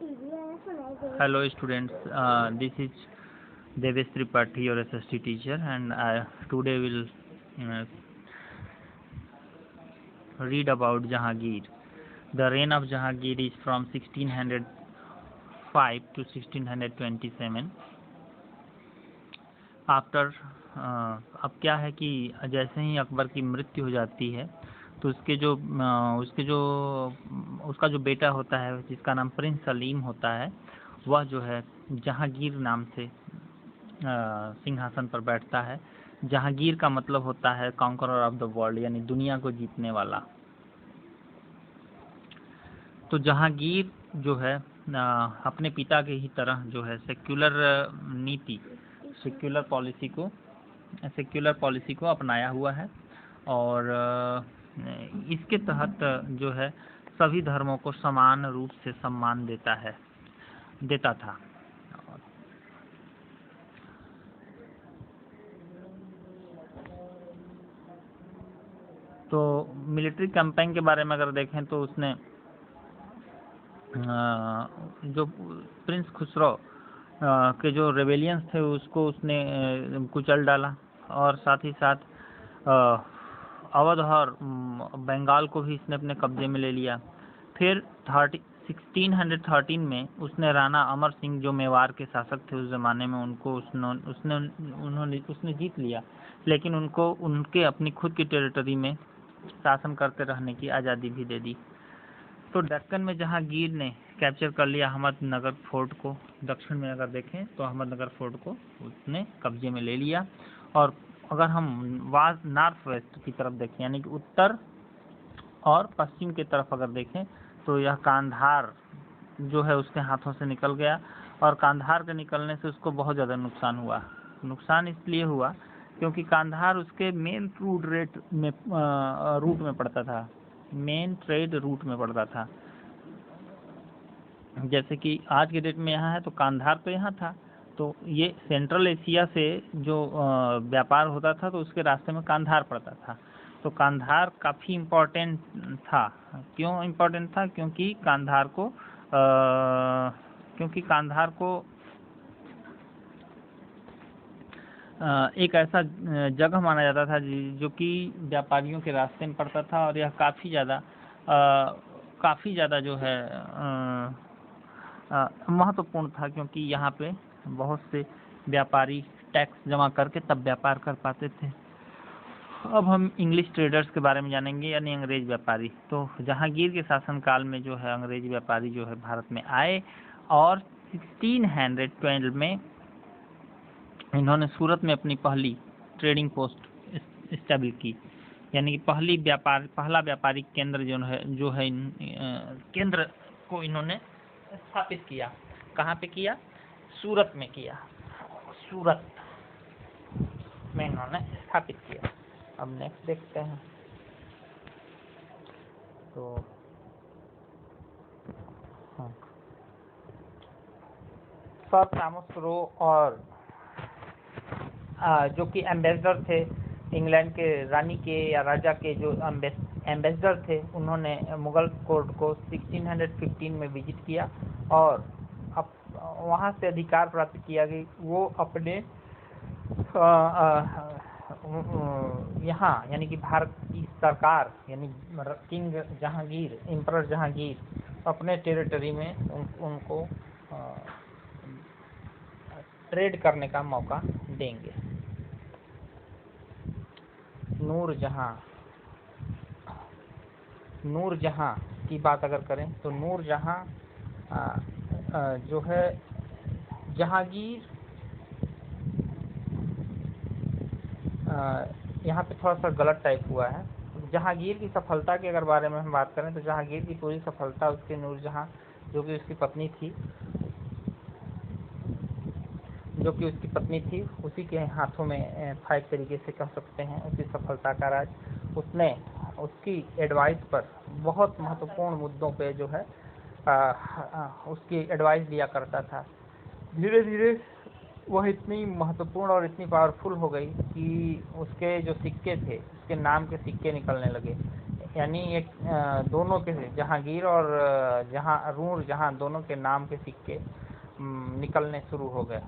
Hello students, this is Devesh Tripathi, your SST teacher, and today will read about Jahangir. The reign of Jahangir is from 1605 to 1627. After अब क्या है कि जैसे ही अकबर की मृत्यु हो जाती है तो उसका जो बेटा होता है जिसका नाम प्रिंस सलीम होता है वह जो है जहांगीर नाम से सिंहासन पर बैठता है। जहांगीर का मतलब होता है कॉन्करर ऑफ द वर्ल्ड, यानी दुनिया को जीतने वाला। तो जहांगीर जो है अपने पिता के ही तरह जो है सेक्युलर पॉलिसी को अपनाया हुआ है और इसके तहत जो है सभी धर्मों को समान रूप से सम्मान देता था। तो मिलिट्री कैंपेन के बारे में अगर देखें तो उसने जो प्रिंस खुसरो के जो रेबेलियंस थे उसको उसने कुचल डाला और साथ ही साथ अवध और बंगाल को भी इसने अपने कब्जे में ले लिया। फिर 1613 में उसने राणा अमर सिंह जो मेवाड़ के शासक थे उस ज़माने में उसने जीत लिया, लेकिन उनको उनके अपनी खुद की टेरिटरी में शासन करते रहने की आज़ादी भी दे दी। तो दक्कन में जहांगीर ने कैप्चर कर लिया अहमदनगर फोर्ट को। दक्षिण में अगर देखें तो अहमदनगर फोर्ट को उसने कब्जे में ले लिया। और अगर हम नॉर्थ वेस्ट की तरफ देखें यानी कि उत्तर और पश्चिम की तरफ अगर देखें तो यह कांधार जो है उसके हाथों से निकल गया और कांधार के निकलने से उसको बहुत ज़्यादा नुकसान हुआ। नुकसान इसलिए हुआ क्योंकि कांधार उसके मेन रूट में पड़ता था, मेन ट्रेड रूट में पड़ता था। जैसे कि आज के डेट में यहाँ है तो कांधार तो यहाँ था, तो ये सेंट्रल एशिया से जो व्यापार होता था तो उसके रास्ते में कांधार पड़ता था। तो कांधार काफ़ी इम्पोर्टेंट था। क्यों इम्पोर्टेंट था? क्योंकि कांधार को एक ऐसा जगह माना जाता था जो कि व्यापारियों के रास्ते में पड़ता था और यह काफ़ी ज़्यादा जो है महत्वपूर्ण था, क्योंकि यहाँ पे बहुत से व्यापारी टैक्स जमा करके तब व्यापार कर पाते थे। अब हम इंग्लिश ट्रेडर्स के बारे में जानेंगे, यानी अंग्रेज व्यापारी। तो जहांगीर के शासनकाल में जो है अंग्रेज व्यापारी जो है भारत में आए और 1612 में इन्होंने सूरत में अपनी पहली ट्रेडिंग पोस्ट स्टैब्लिश की, यानी कि पहला व्यापारिक केंद्र जो है केंद्र को इन्होंने स्थापित किया। कहाँ पे किया? सूरत में किया। सूरत में इन्होंने स्थापित किया। अब नेक्स्ट देखते हैं। तो सर थॉमस रो और जो कि एम्बेसडर थे इंग्लैंड के रानी के या राजा के जो एम्बेसडर थे, उन्होंने मुगल कोर्ट को 1615 में विजिट किया और वहाँ से अधिकार प्राप्त किया कि वो अपने यहाँ यानी कि भारत की सरकार यानी किंग जहांगीर, एम्परर जहांगीर अपने टेरिटरी में उनको ट्रेड करने का मौका देंगे। नूरजहां की बात अगर करें तो नूरजहां जो है जहांगीर, यहाँ पे थोड़ा सा गलत टाइप हुआ है। जहांगीर की सफलता के अगर बारे में हम बात करें तो जहांगीर की पूरी सफलता उसके नूरजहां जो कि उसकी पत्नी थी उसी के हाथों में था, एक तरीके से कह सकते हैं उसकी सफलता का राज। उसने उसकी एडवाइस पर बहुत महत्वपूर्ण मुद्दों पे जो है उसकी एडवाइस दिया करता था। धीरे धीरे वह इतनी महत्वपूर्ण और इतनी पावरफुल हो गई कि उसके जो सिक्के थे, उसके नाम के सिक्के निकलने लगे। यानी एक दोनों के जहांगीर और नूरजहां दोनों के नाम के सिक्के निकलने शुरू हो गए।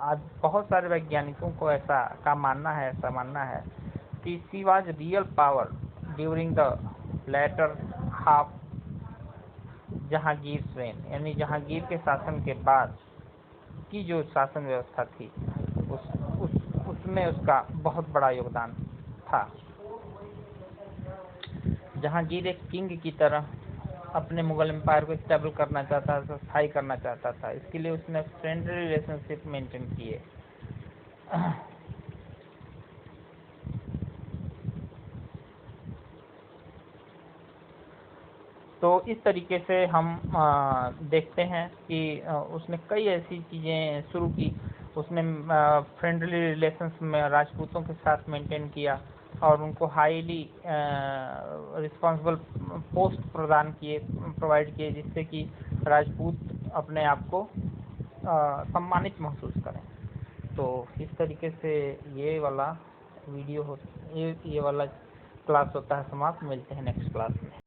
आज बहुत सारे वैज्ञानिकों को ऐसा मानना है कि she was real power during the latter half Jahangir reign, यानी जहांगीर के शासन के बाद की जो शासन व्यवस्था थी उसमें उसका बहुत बड़ा योगदान था। जहांगीर एक किंग की तरह अपने मुगल एम्पायर को स्टेबल करना चाहता था, स्थायी करना चाहता था। इसके लिए उसने फ्रेंडली रिलेशनशिप मेंटेन किए। तो इस तरीके से हम देखते हैं कि उसने कई ऐसी चीज़ें शुरू की। उसने फ्रेंडली रिलेशंस में राजपूतों के साथ मेंटेन किया और उनको हाईली रिस्पॉन्सिबल पोस्ट प्रोवाइड किए, जिससे कि राजपूत अपने आप को सम्मानित महसूस करें। तो इस तरीके से ये वाला वीडियो ये वाला क्लास होता है समाप्त। मिलते हैं नेक्स्ट क्लास में।